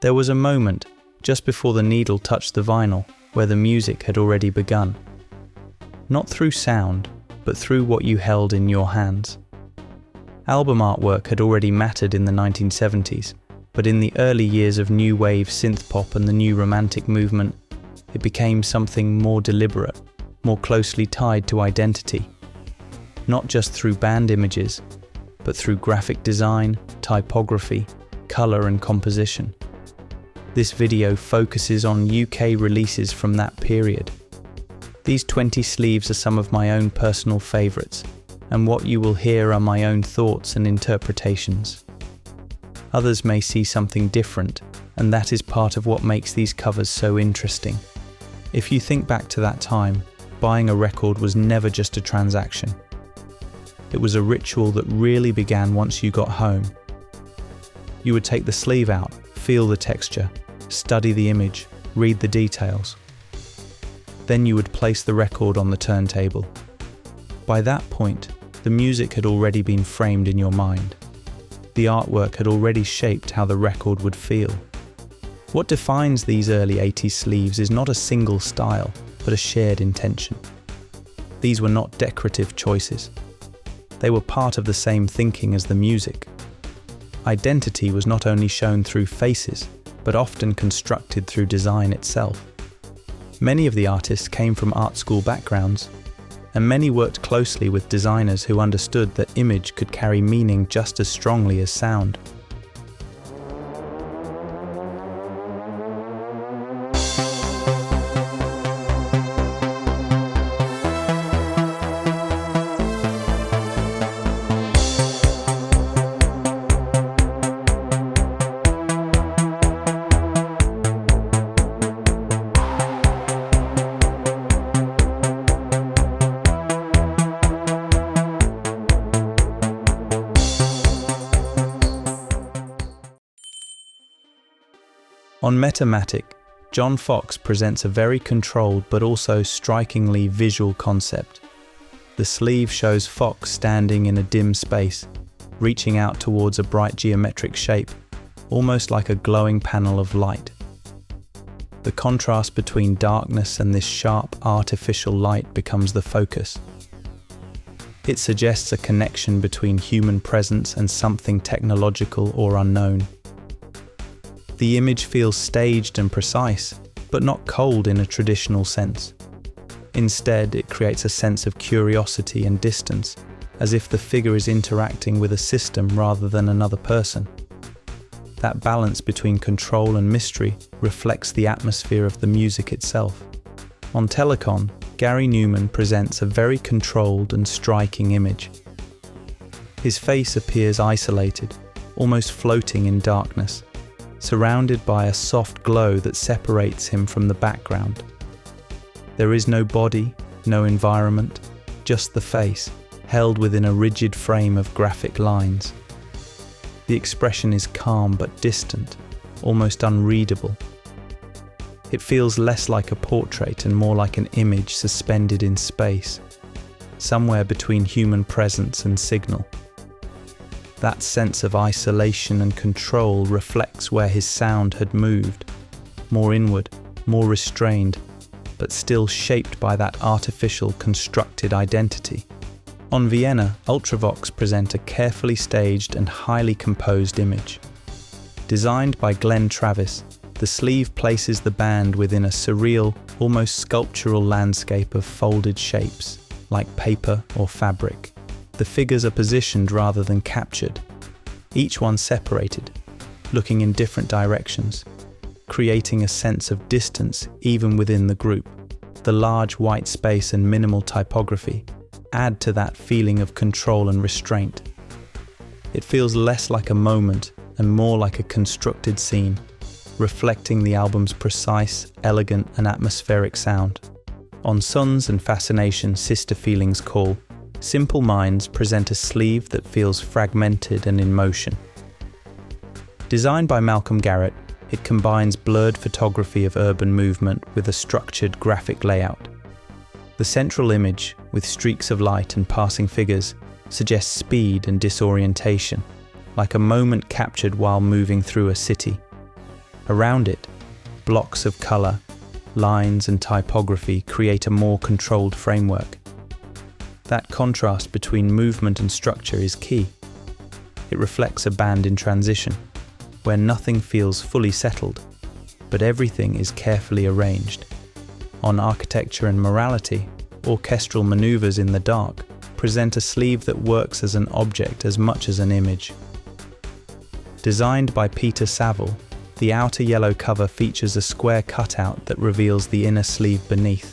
There was a moment, just before the needle touched the vinyl, where the music had already begun. Not through sound, but through what you held in your hands. Album artwork had already mattered in the 1970s, but in the early years of new wave synthpop and the new romantic movement, it became something more deliberate, more closely tied to identity. Not just through band images, but through graphic design, typography, colour and composition. This video focuses on UK releases from that period. These 20 sleeves are some of my own personal favourites, and what you will hear are my own thoughts and interpretations. Others may see something different, and that is part of what makes these covers so interesting. If you think back to that time, buying a record was never just a transaction. It was a ritual that really began once you got home. You would take the sleeve out, feel the texture, study the image, read the details. Then you would place the record on the turntable. By that point, the music had already been framed in your mind. The artwork had already shaped how the record would feel. What defines these early 80s sleeves is not a single style, but a shared intention. These were not decorative choices. They were part of the same thinking as the music. Identity was not only shown through faces, but often constructed through design itself. Many of the artists came from art school backgrounds, and many worked closely with designers who understood that image could carry meaning just as strongly as sound. On Metamatic, John Fox presents a very controlled but also strikingly visual concept. The sleeve shows Fox standing in a dim space, reaching out towards a bright geometric shape, almost like a glowing panel of light. The contrast between darkness and this sharp artificial light becomes the focus. It suggests a connection between human presence and something technological or unknown. The image feels staged and precise, but not cold in a traditional sense. Instead, it creates a sense of curiosity and distance, as if the figure is interacting with a system rather than another person. That balance between control and mystery reflects the atmosphere of the music itself. On Telecon, Gary Newman presents a very controlled and striking image. His face appears isolated, almost floating in darkness, surrounded by a soft glow that separates him from the background. There is no body, no environment, just the face, held within a rigid frame of graphic lines. The expression is calm but distant, almost unreadable. It feels less like a portrait and more like an image suspended in space, somewhere between human presence and signal. That sense of isolation and control reflects where his sound had moved, more inward, more restrained, but still shaped by that artificial constructed identity. On Vienna, Ultravox present a carefully staged and highly composed image. Designed by Glenn Travis, the sleeve places the band within a surreal, almost sculptural landscape of folded shapes, like paper or fabric. The figures are positioned rather than captured, each one separated, looking in different directions, creating a sense of distance even within the group. The large white space and minimal typography add to that feeling of control and restraint. It feels less like a moment and more like a constructed scene, reflecting the album's precise, elegant and atmospheric sound. On Sons and Fascination, Sister Feelings Call, Simple Minds present a sleeve that feels fragmented and in motion. Designed by Malcolm Garrett, it combines blurred photography of urban movement with a structured graphic layout. The central image, with streaks of light and passing figures, suggests speed and disorientation, like a moment captured while moving through a city. Around it, blocks of color, lines and typography create a more controlled framework. That contrast between movement and structure is key. It reflects a band in transition, where nothing feels fully settled, but everything is carefully arranged. On Architecture and Morality, orchestral maneuvers in the dark present a sleeve that works as an object as much as an image. Designed by Peter Saville, the outer yellow cover features a square cutout that reveals the inner sleeve beneath.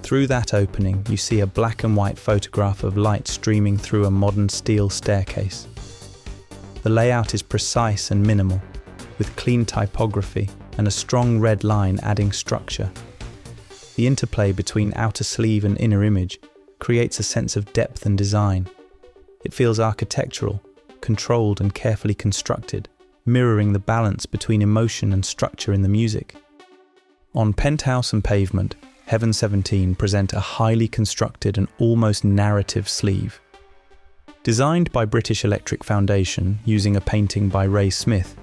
Through that opening, you see a black and white photograph of light streaming through a modern steel staircase. The layout is precise and minimal, with clean typography and a strong red line adding structure. The interplay between outer sleeve and inner image creates a sense of depth and design. It feels architectural, controlled and carefully constructed, mirroring the balance between emotion and structure in the music. On Penthouse and Pavement, Heaven 17 present a highly constructed and almost narrative sleeve. Designed by British Electric Foundation using a painting by Ray Smith,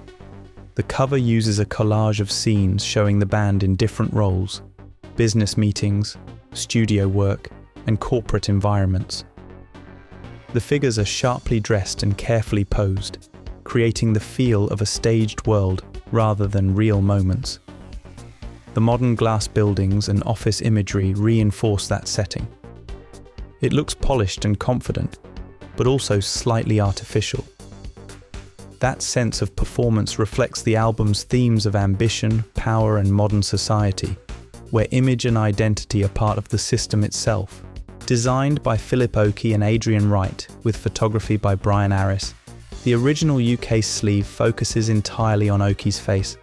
the cover uses a collage of scenes showing the band in different roles: business meetings, studio work, and corporate environments. The figures are sharply dressed and carefully posed, creating the feel of a staged world rather than real moments. The modern glass buildings and office imagery reinforce that setting. It looks polished and confident, but also slightly artificial. That sense of performance reflects the album's themes of ambition, power, and modern society, where image and identity are part of the system itself. Designed by Philip Oakey and Adrian Wright, with photography by Brian Arris, the original UK sleeve focuses entirely on Oakey's face,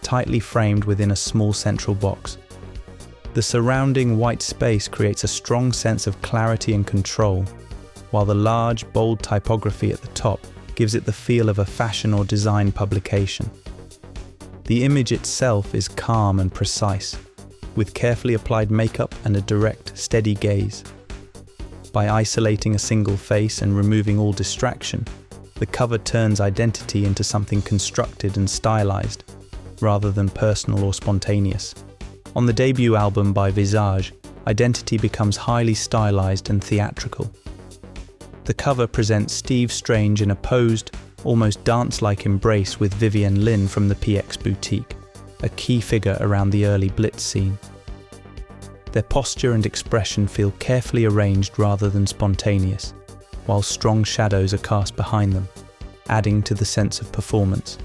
tightly framed within a small central box. The surrounding white space creates a strong sense of clarity and control, while the large, bold typography at the top gives it the feel of a fashion or design publication. The image itself is calm and precise, with carefully applied makeup and a direct, steady gaze. By isolating a single face and removing all distraction, the cover turns identity into something constructed and stylized, rather than personal or spontaneous. On the debut album by Visage, identity becomes highly stylized and theatrical. The cover presents Steve Strange in a posed, almost dance-like embrace with Vivian Lynn from the PX Boutique, a key figure around the early Blitz scene. Their posture and expression feel carefully arranged rather than spontaneous, while strong shadows are cast behind them, adding to the sense of performance.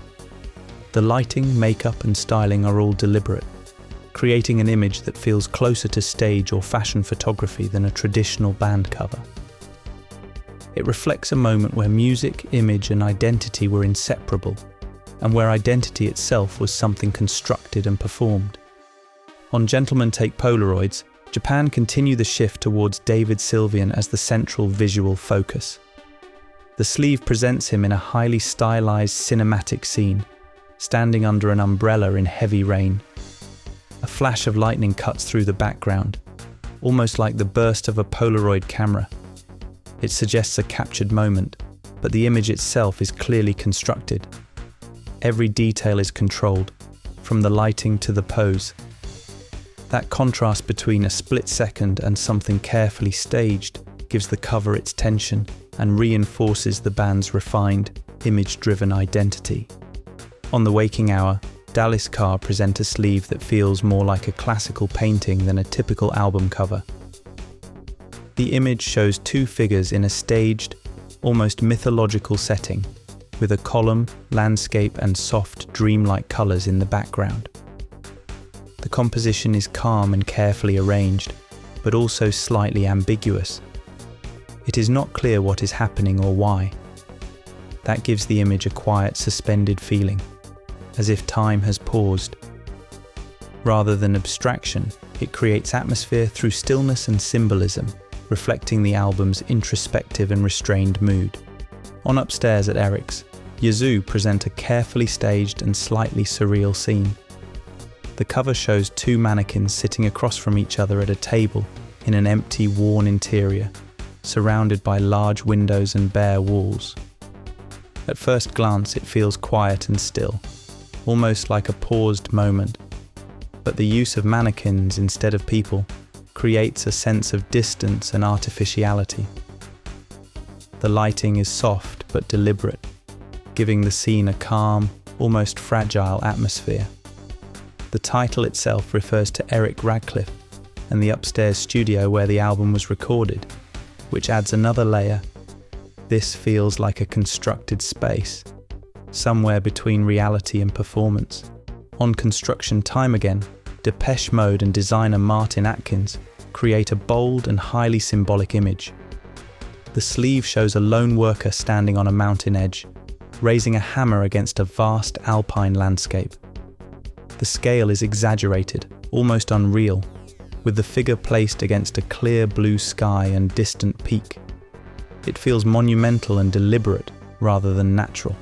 The lighting, makeup, and styling are all deliberate, creating an image that feels closer to stage or fashion photography than a traditional band cover. It reflects a moment where music, image, and identity were inseparable, and where identity itself was something constructed and performed. On Gentlemen Take Polaroids, Japan continue the shift towards David Sylvian as the central visual focus. The sleeve presents him in a highly stylized cinematic scene, standing under an umbrella in heavy rain. A flash of lightning cuts through the background, almost like the burst of a Polaroid camera. It suggests a captured moment, but the image itself is clearly constructed. Every detail is controlled, from the lighting to the pose. That contrast between a split second and something carefully staged gives the cover its tension and reinforces the band's refined, image-driven identity. On The Waking Hour, Dallas Carr present a sleeve that feels more like a classical painting than a typical album cover. The image shows two figures in a staged, almost mythological setting, with a column, landscape, and soft, dreamlike colours in the background. The composition is calm and carefully arranged, but also slightly ambiguous. It is not clear what is happening or why. That gives the image a quiet, suspended feeling, as if time has paused. Rather than abstraction, it creates atmosphere through stillness and symbolism, reflecting the album's introspective and restrained mood. On Upstairs at Eric's, Yazoo present a carefully staged and slightly surreal scene. The cover shows two mannequins sitting across from each other at a table in an empty, worn interior, surrounded by large windows and bare walls. At first glance, it feels quiet and still, almost like a paused moment. But the use of mannequins instead of people creates a sense of distance and artificiality. The lighting is soft but deliberate, giving the scene a calm, almost fragile atmosphere. The title itself refers to Eric Radcliffe and the upstairs studio where the album was recorded, which adds another layer. This feels like a constructed space, somewhere between reality and performance. On Construction Time Again, Depeche Mode and designer Martin Atkins create a bold and highly symbolic image. The sleeve shows a lone worker standing on a mountain edge, raising a hammer against a vast alpine landscape. The scale is exaggerated, almost unreal, with the figure placed against a clear blue sky and distant peak. It feels monumental and deliberate rather than natural.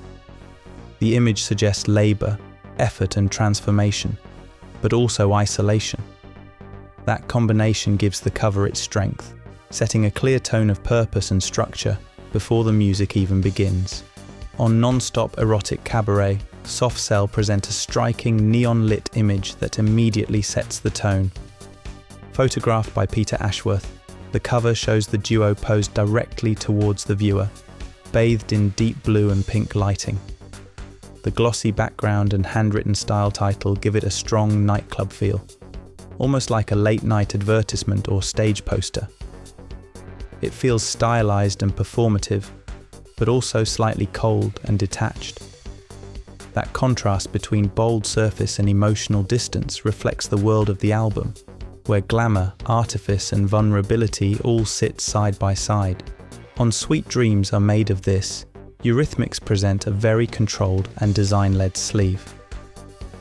The image suggests labor, effort and transformation, but also isolation. That combination gives the cover its strength, setting a clear tone of purpose and structure before the music even begins. On Non-Stop Erotic Cabaret, Soft Cell present a striking neon-lit image that immediately sets the tone. Photographed by Peter Ashworth, the cover shows the duo posed directly towards the viewer, bathed in deep blue and pink lighting. The glossy background and handwritten style title give it a strong nightclub feel, almost like a late-night advertisement or stage poster. It feels stylized and performative, but also slightly cold and detached. That contrast between bold surface and emotional distance reflects the world of the album, where glamour, artifice and vulnerability all sit side by side. On Sweet Dreams Are Made of This, Eurythmics present a very controlled and design-led sleeve.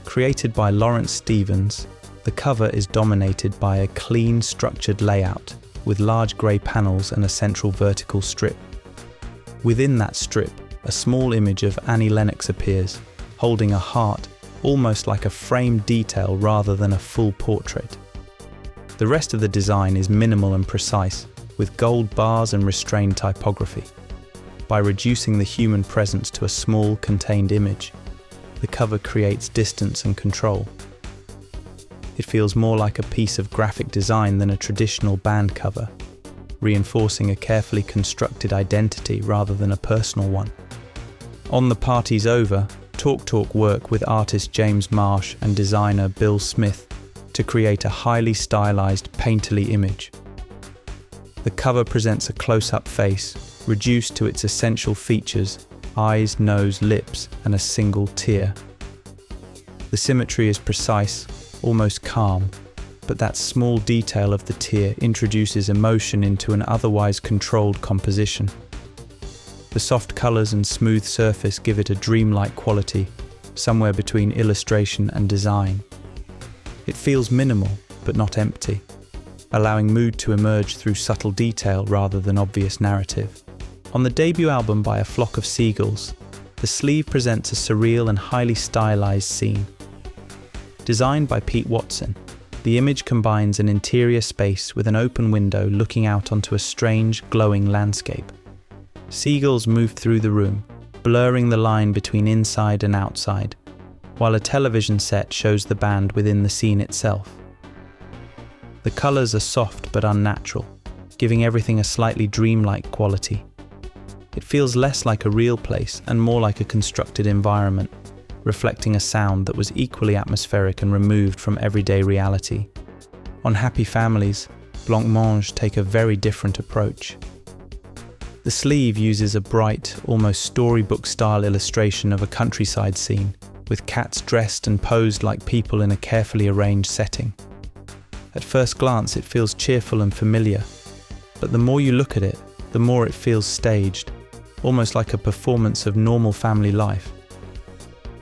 Created by Lawrence Stevens, the cover is dominated by a clean, structured layout with large grey panels and a central vertical strip. Within that strip, a small image of Annie Lennox appears, holding a heart, almost like a framed detail rather than a full portrait. The rest of the design is minimal and precise, with gold bars and restrained typography. By reducing the human presence to a small, contained image, the cover creates distance and control. It feels more like a piece of graphic design than a traditional band cover, reinforcing a carefully constructed identity rather than a personal one. On The Party's Over, Talk Talk work with artist James Marsh and designer Bill Smith to create a highly stylized, painterly image. The cover presents a close-up face, reduced to its essential features, eyes, nose, lips, and a single tear. The symmetry is precise, almost calm, but that small detail of the tear introduces emotion into an otherwise controlled composition. The soft colours and smooth surface give it a dreamlike quality, somewhere between illustration and design. It feels minimal, but not empty, allowing mood to emerge through subtle detail rather than obvious narrative. On the debut album by A Flock of Seagulls, the sleeve presents a surreal and highly stylized scene. Designed by Pete Watson, the image combines an interior space with an open window looking out onto a strange, glowing landscape. Seagulls move through the room, blurring the line between inside and outside, while a television set shows the band within the scene itself. The colours are soft but unnatural, giving everything a slightly dreamlike quality. It feels less like a real place and more like a constructed environment, reflecting a sound that was equally atmospheric and removed from everyday reality. On Happy Families, Blancmange take a very different approach. The sleeve uses a bright, almost storybook-style illustration of a countryside scene, with cats dressed and posed like people in a carefully arranged setting. At first glance, it feels cheerful and familiar, but the more you look at it, the more it feels staged, almost like a performance of normal family life.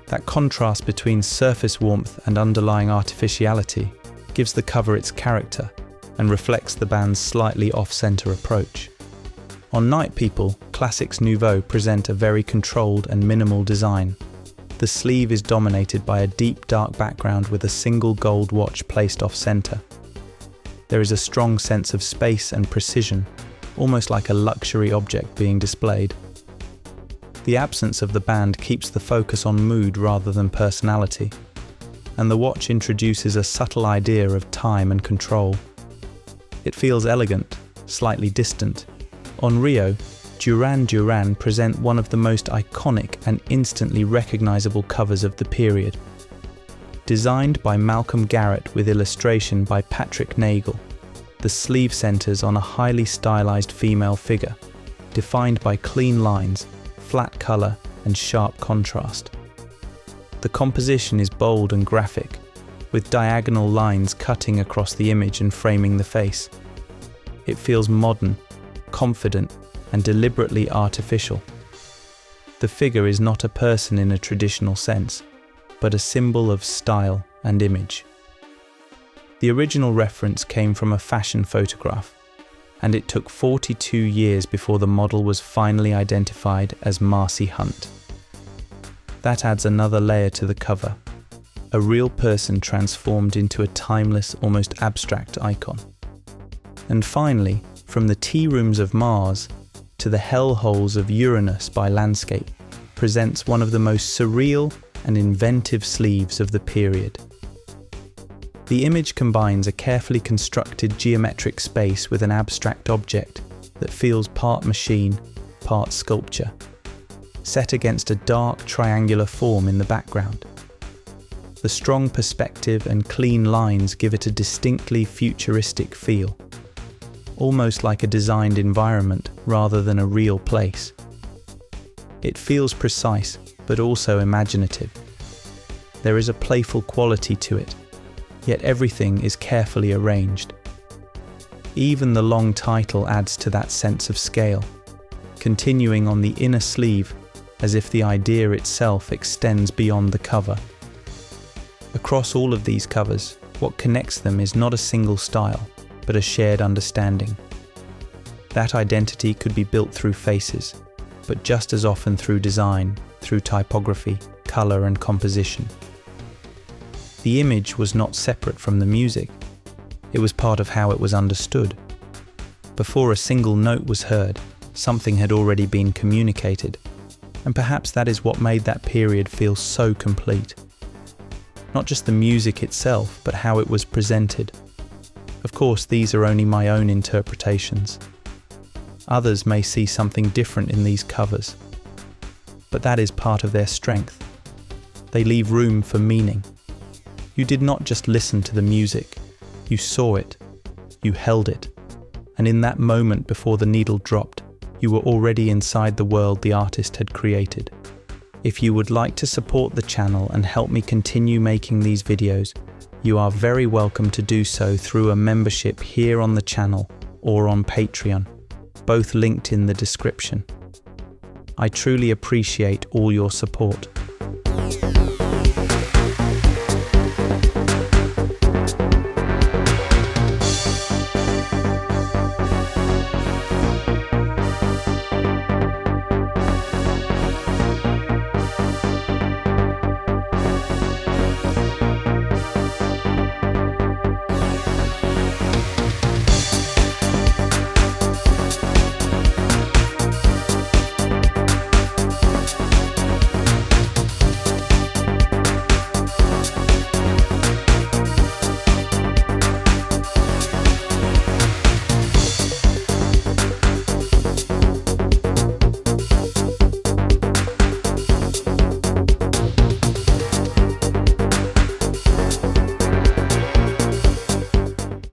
That contrast between surface warmth and underlying artificiality gives the cover its character and reflects the band's slightly off-center approach. On Night People, Classics Nouveau present a very controlled and minimal design. The sleeve is dominated by a deep dark background with a single gold watch placed off-center. There is a strong sense of space and precision, almost like a luxury object being displayed. The absence of the band keeps the focus on mood rather than personality, and the watch introduces a subtle idea of time and control. It feels elegant, slightly distant. On Rio, Duran Duran present one of the most iconic and instantly recognizable covers of the period. Designed by Malcolm Garrett with illustration by Patrick Nagel, the sleeve centers on a highly stylized female figure, defined by clean lines, flat color, and sharp contrast. The composition is bold and graphic, with diagonal lines cutting across the image and framing the face. It feels modern, confident, and deliberately artificial. The figure is not a person in a traditional sense, but a symbol of style and image. The original reference came from a fashion photograph, and it took 42 years before the model was finally identified as Marcy Hunt. That adds another layer to the cover, a real person transformed into a timeless, almost abstract icon. And finally, from the tea rooms of Mars to the hellholes of Uranus by Landscape, presents one of the most surreal and inventive sleeves of the period. The image combines a carefully constructed geometric space with an abstract object that feels part machine, part sculpture, set against a dark triangular form in the background. The strong perspective and clean lines give it a distinctly futuristic feel, almost like a designed environment rather than a real place. It feels precise, but also imaginative. There is a playful quality to it, yet everything is carefully arranged. Even the long title adds to that sense of scale, continuing on the inner sleeve as if the idea itself extends beyond the cover. Across all of these covers, what connects them is not a single style, but a shared understanding. That identity could be built through faces, but just as often through design, through typography, color, and composition. The image was not separate from the music. It was part of how it was understood. Before a single note was heard, something had already been communicated, and perhaps that is what made that period feel so complete. Not just the music itself, but how it was presented. Of course, these are only my own interpretations. Others may see something different in these covers, but that is part of their strength. They leave room for meaning. You did not just listen to the music, you saw it, you held it, and in that moment before the needle dropped, you were already inside the world the artist had created. If you would like to support the channel and help me continue making these videos, you are very welcome to do so through a membership here on the channel or on Patreon, both linked in the description. I truly appreciate all your support.